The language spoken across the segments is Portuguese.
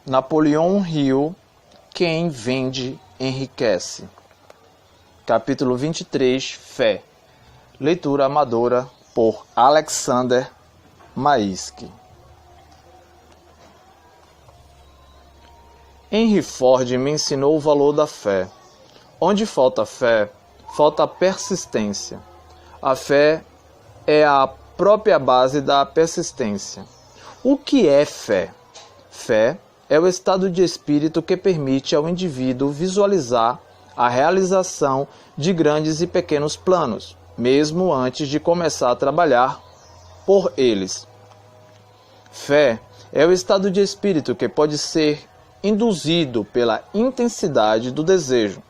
Napoleão Hill, quem vende enriquece. Capítulo 23, Fé. Leitura amadora por Alexander Maiski. Henry Ford me ensinou o valor da fé. Onde falta fé, falta persistência. A fé é a própria base da persistência. O que é fé? Fé é o estado de espírito que permite ao indivíduo visualizar a realização de grandes e pequenos planos, mesmo antes de começar a trabalhar por eles. Fé é o estado de espírito que pode ser induzido pela intensidade do desejo,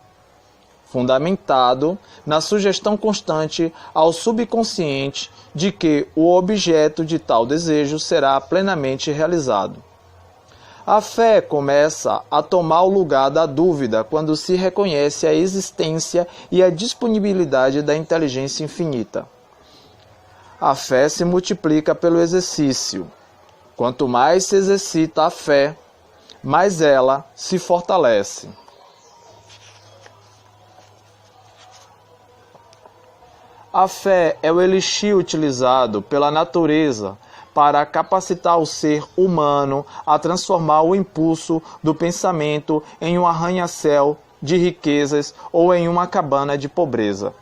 fundamentado na sugestão constante ao subconsciente de que o objeto de tal desejo será plenamente realizado. A fé começa a tomar o lugar da dúvida quando se reconhece a existência e a disponibilidade da inteligência infinita. A fé se multiplica pelo exercício. Quanto mais se exercita a fé, mais ela se fortalece. A fé é o elixir utilizado pela natureza para capacitar o ser humano a transformar o impulso do pensamento em um arranha-céu de riquezas ou em uma cabana de pobreza.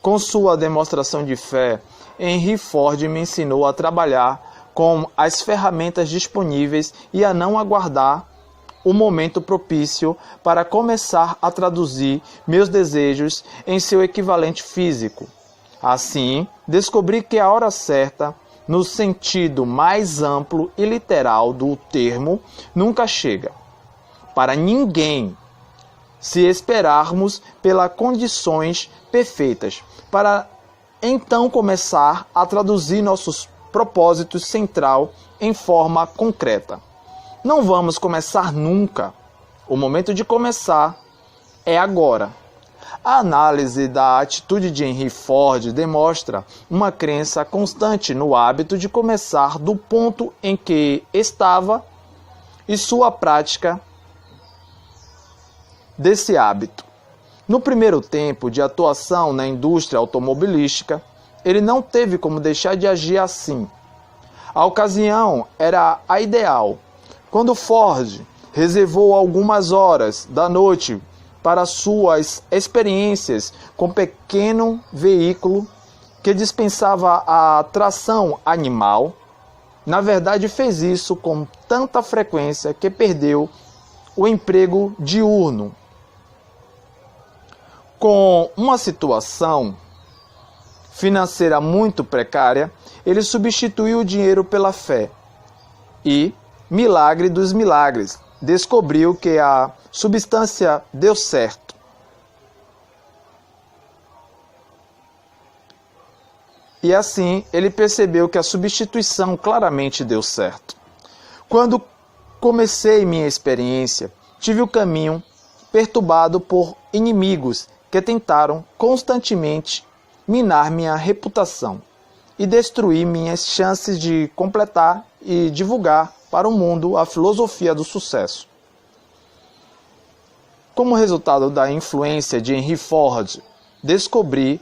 Com sua demonstração de fé, Henry Ford me ensinou a trabalhar com as ferramentas disponíveis e a não aguardar o momento propício para começar a traduzir meus desejos em seu equivalente físico. Assim, descobri que a hora certa, no sentido mais amplo e literal do termo, nunca chega. Para ninguém, se esperarmos pelas condições perfeitas, para então começar a traduzir nossos propósitos central em forma concreta. Não vamos começar nunca. O momento de começar é agora. A análise da atitude de Henry Ford demonstra uma crença constante no hábito de começar do ponto em que estava e sua prática desse hábito. No primeiro tempo de atuação na indústria automobilística, ele não teve como deixar de agir assim. A ocasião era a ideal. Quando Ford reservou algumas horas da noite para suas experiências com pequeno veículo que dispensava a tração animal, na verdade fez isso com tanta frequência que perdeu o emprego diurno. Com uma situação financeira muito precária, ele substituiu o dinheiro pela fé e, milagre dos milagres, descobriu que a substância deu certo. E assim ele percebeu que a substituição claramente deu certo. Quando comecei minha experiência, tive o caminho perturbado por inimigos que tentaram constantemente minar minha reputação e destruir minhas chances de completar e divulgar para o mundo a filosofia do sucesso. Como resultado da influência de Henry Ford, descobri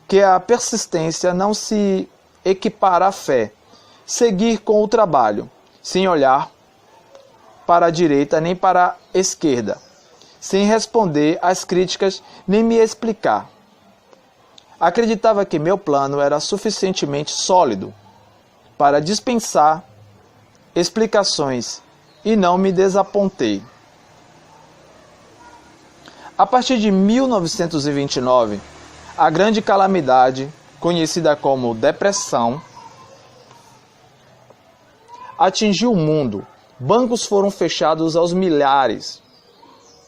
que a persistência não se equipara à fé. Seguir com o trabalho, sem olhar para a direita nem para a esquerda, sem responder às críticas nem me explicar. Acreditava que meu plano era suficientemente sólido para dispensar explicações e não me desapontei. A partir de 1929, a grande calamidade, conhecida como depressão, atingiu o mundo. Bancos foram fechados aos milhares.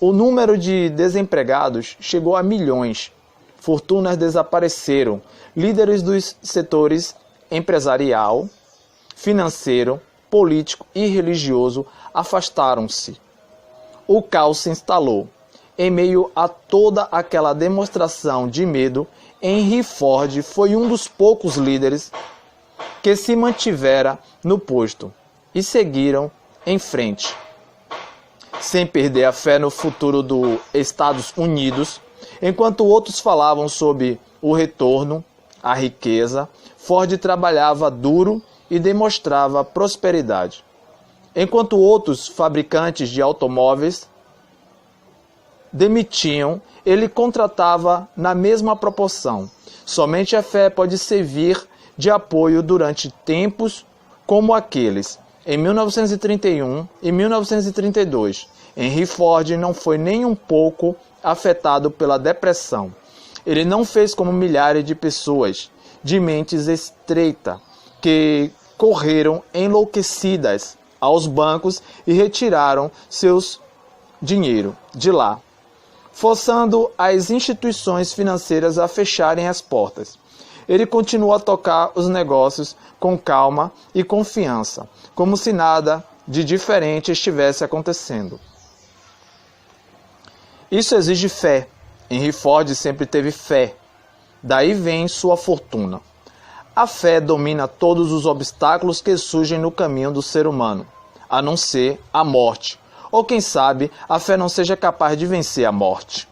O número de desempregados chegou a milhões. Fortunas desapareceram. Líderes dos setores empresarial, financeiro, político e religioso afastaram-se. O caos se instalou. Em meio a toda aquela demonstração de medo, Henry Ford foi um dos poucos líderes que se mantivera no posto e seguiram em frente. Sem perder a fé no futuro dos Estados Unidos, enquanto outros falavam sobre o retorno à riqueza, Ford trabalhava duro e demonstrava prosperidade. Enquanto outros fabricantes de automóveis demitiam, ele contratava na mesma proporção. Somente a fé pode servir de apoio durante tempos como aqueles. Em 1931 e 1932, Henry Ford não foi nem um pouco afetado pela depressão. Ele não fez como milhares de pessoas de mentes estreitas que correram enlouquecidas aos bancos e retiraram seus dinheiro de lá, forçando as instituições financeiras a fecharem as portas. Ele continuou a tocar os negócios com calma e confiança, como se nada de diferente estivesse acontecendo. Isso exige fé. Henry Ford sempre teve fé. Daí vem sua fortuna. A fé domina todos os obstáculos que surgem no caminho do ser humano, a não ser a morte. Ou quem sabe, a fé não seja capaz de vencer a morte.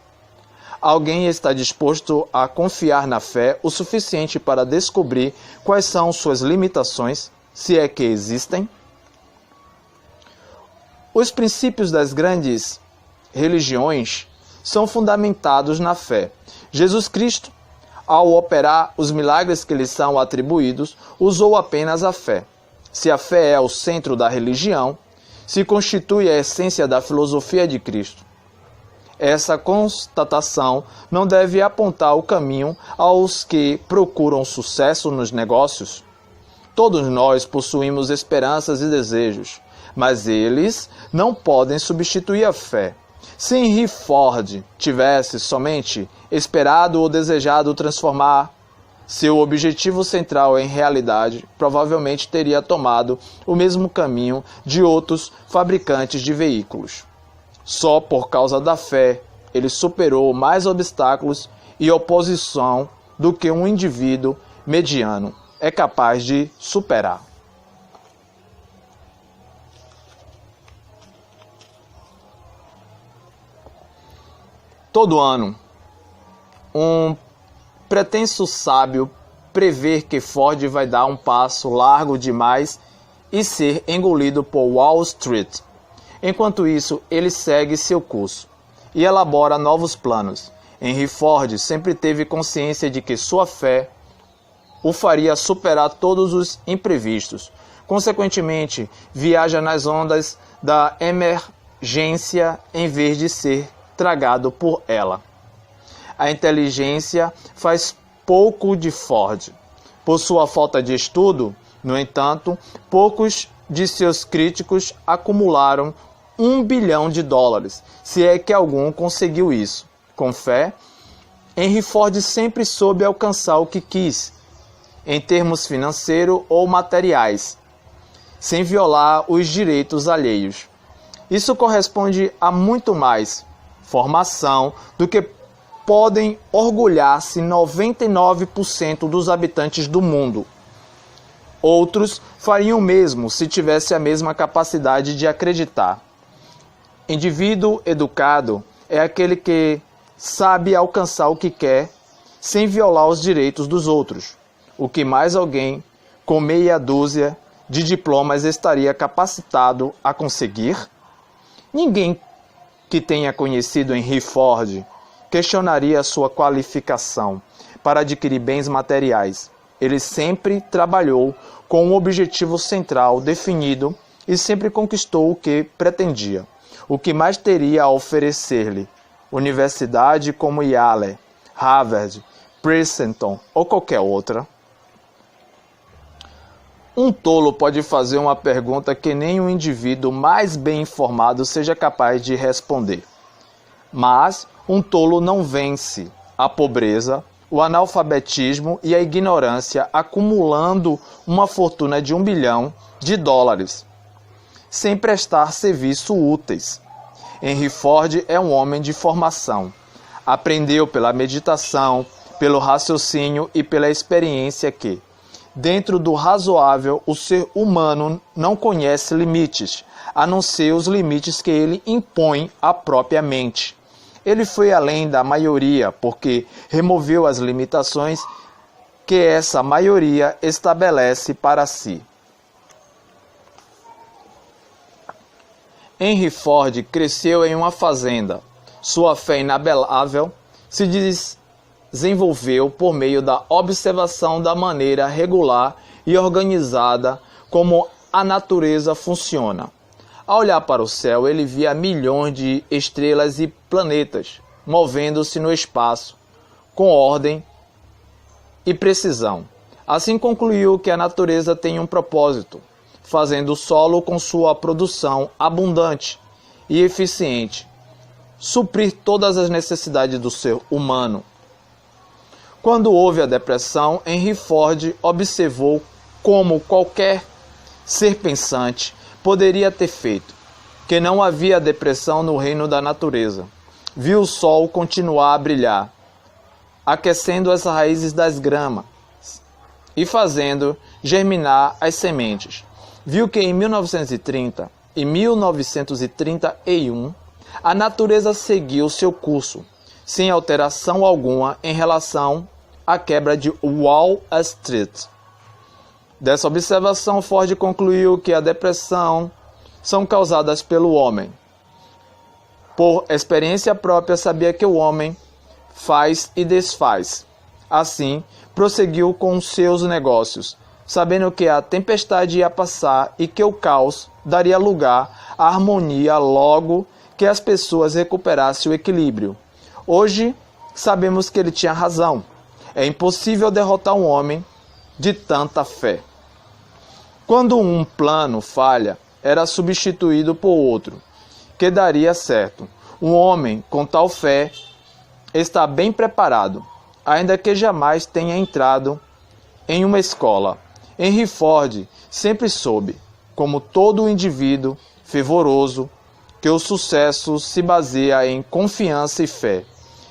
Alguém está disposto a confiar na fé o suficiente para descobrir quais são suas limitações, se é que existem? Os princípios das grandes religiões são fundamentados na fé. Jesus Cristo, ao operar os milagres que lhe são atribuídos, usou apenas a fé. Se a fé é o centro da religião, se constitui a essência da filosofia de Cristo. Essa constatação não deve apontar o caminho aos que procuram sucesso nos negócios. Todos nós possuímos esperanças e desejos, mas eles não podem substituir a fé. Se Henry Ford tivesse somente esperado ou desejado transformar seu objetivo central em realidade, provavelmente teria tomado o mesmo caminho de outros fabricantes de veículos. Só por causa da fé, ele superou mais obstáculos e oposição do que um indivíduo mediano é capaz de superar. Todo ano, um pretenso sábio prevê que Ford vai dar um passo largo demais e ser engolido por Wall Street. Enquanto isso, ele segue seu curso e elabora novos planos. Henry Ford sempre teve consciência de que sua fé o faria superar todos os imprevistos. Consequentemente, viaja nas ondas da emergência em vez de ser tragado por ela. A inteligência faz pouco de Ford. Por sua falta de estudo, no entanto, poucos de seus críticos acumularam $1 bilhão, se é que algum conseguiu isso. Com fé, Henry Ford sempre soube alcançar o que quis, em termos financeiros ou materiais, sem violar os direitos alheios. Isso corresponde a muito mais formação do que podem orgulhar-se 99% dos habitantes do mundo. Outros fariam o mesmo se tivesse a mesma capacidade de acreditar. Indivíduo educado é aquele que sabe alcançar o que quer sem violar os direitos dos outros. O que mais alguém com meia dúzia de diplomas estaria capacitado a conseguir? Ninguém que tenha conhecido Henry Ford questionaria sua qualificação para adquirir bens materiais. Ele sempre trabalhou com um objetivo central definido e sempre conquistou o que pretendia. O que mais teria a oferecer-lhe? Universidade como Yale, Harvard, Princeton ou qualquer outra? Um tolo pode fazer uma pergunta que nem um indivíduo mais bem informado seja capaz de responder. Mas um tolo não vence a pobreza, o analfabetismo e a ignorância acumulando uma fortuna de $1 bilhão, sem prestar serviços úteis. Henry Ford é um homem de formação. Aprendeu pela meditação, pelo raciocínio e pela experiência que, Dentro do razoável, o ser humano não conhece limites, a não ser os limites que ele impõe à própria mente. Ele foi além da maioria, porque removeu as limitações que essa maioria estabelece para si. Henry Ford cresceu em uma fazenda. Sua fé inabalável se desenvolveu por meio da observação da maneira regular e organizada como a natureza funciona. Ao olhar para o céu, ele via milhões de estrelas e planetas movendo-se no espaço com ordem e precisão. Assim concluiu que a natureza tem um propósito, fazendo o solo com sua produção abundante e eficiente suprir todas as necessidades do ser humano. Quando houve a depressão, Henry Ford observou como qualquer ser pensante poderia ter feito, que não havia depressão no reino da natureza. Viu o sol continuar a brilhar, aquecendo as raízes das gramas e fazendo germinar as sementes. Viu que em 1930 e 1931 a natureza seguiu seu curso, sem alteração alguma em relação à quebra de Wall Street. Dessa observação, Ford concluiu que a depressão são causadas pelo homem. Por experiência própria, sabia que o homem faz e desfaz. Assim, prosseguiu com seus negócios, sabendo que a tempestade ia passar e que o caos daria lugar à harmonia logo que as pessoas recuperassem o equilíbrio. Hoje, sabemos que ele tinha razão. É impossível derrotar um homem de tanta fé. Quando um plano falha, era substituído por outro, que daria certo. Um homem com tal fé está bem preparado, ainda que jamais tenha entrado em uma escola. Henry Ford sempre soube, como todo indivíduo fervoroso, que o sucesso se baseia em confiança e fé,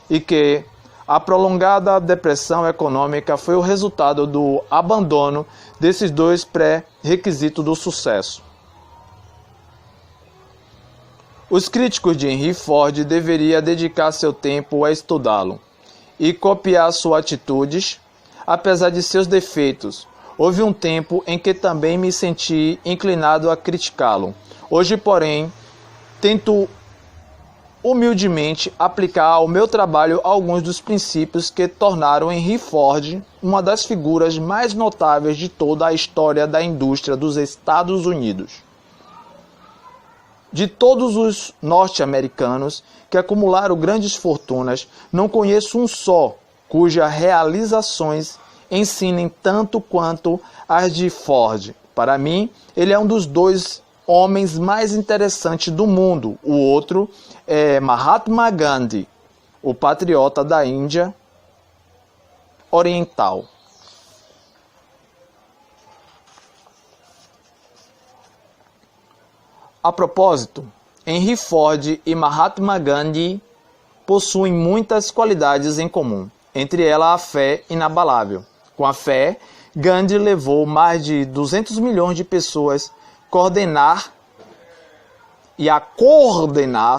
e que a prolongada depressão econômica foi o resultado do abandono desses dois pré-requisitos do sucesso. Os críticos de Henry Ford deveriam dedicar seu tempo a estudá-lo e copiar suas atitudes, apesar de seus defeitos. Houve um tempo em que também me senti inclinado a criticá-lo. Hoje, porém, tento humildemente aplicar ao meu trabalho alguns dos princípios que tornaram Henry Ford uma das figuras mais notáveis de toda a história da indústria dos Estados Unidos. De todos os norte-americanos que acumularam grandes fortunas, não conheço um só cujas realizações ensinem tanto quanto as de Ford. Para mim, ele é um dos dois homens mais interessantes do mundo. O outro é Mahatma Gandhi, o patriota da Índia Oriental. A propósito, Henry Ford e Mahatma Gandhi possuem muitas qualidades em comum, entre elas a fé inabalável. Com a fé, Gandhi levou mais de 200 milhões de pessoas coordenar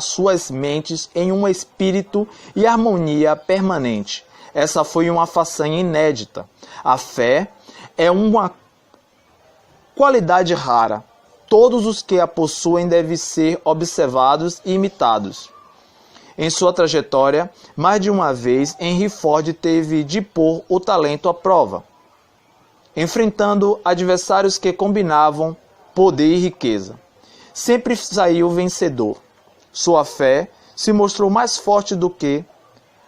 suas mentes em um espírito e harmonia permanente. Essa foi uma façanha inédita. A fé é uma qualidade rara. Todos os que a possuem devem ser observados e imitados. Em sua trajetória, mais de uma vez, Henry Ford teve de pôr o talento à prova, enfrentando adversários que combinavam poder e riqueza. Sempre saiu vencedor. Sua fé se mostrou mais forte do que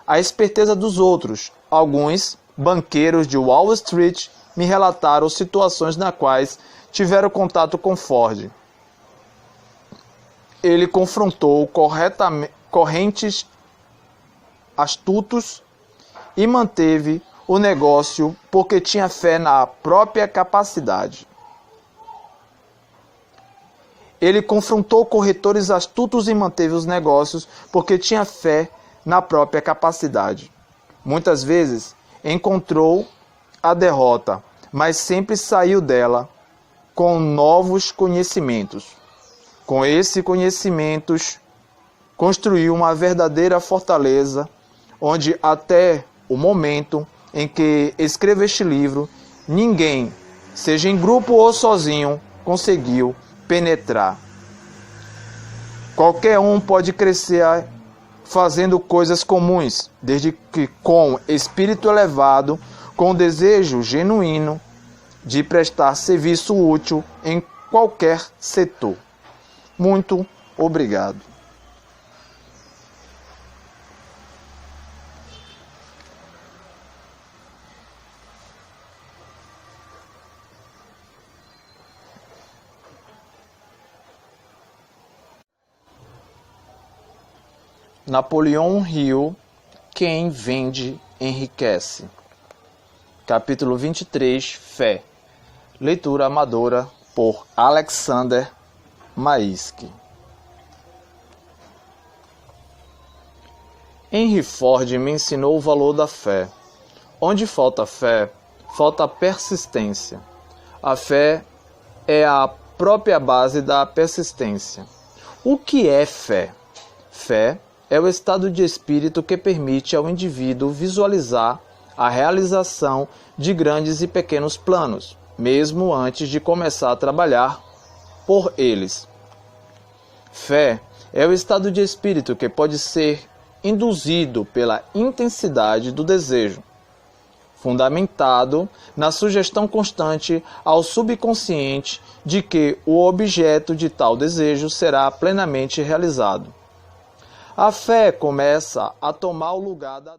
a esperteza dos outros. Alguns banqueiros de Wall Street me relataram situações nas quais tiveram contato com Ford. Ele confrontou correntes astutos e manteve o negócio porque tinha fé na própria capacidade. Ele confrontou corretores astutos e manteve os negócios porque tinha fé na própria capacidade. Muitas vezes encontrou a derrota, mas sempre saiu dela com novos conhecimentos. Com esses conhecimentos, construiu uma verdadeira fortaleza, onde até o momento em que escrevo este livro, ninguém, seja em grupo ou sozinho, conseguiu penetrar. Qualquer um pode crescer fazendo coisas comuns, desde que com espírito elevado, com desejo genuíno de prestar serviço útil em qualquer setor. Muito obrigado. Napoleão Hill, quem vende enriquece. Capítulo 23, Fé. Leitura amadora por Alexander Maisky. Henry Ford me ensinou o valor da fé. Onde falta fé, falta persistência. A fé é a própria base da persistência. O que é fé? Fé é o estado de espírito que permite ao indivíduo visualizar a realização de grandes e pequenos planos, mesmo antes de começar a trabalhar por eles. Fé é o estado de espírito que pode ser induzido pela intensidade do desejo, fundamentado na sugestão constante ao subconsciente de que o objeto de tal desejo será plenamente realizado. A fé começa a tomar o lugar da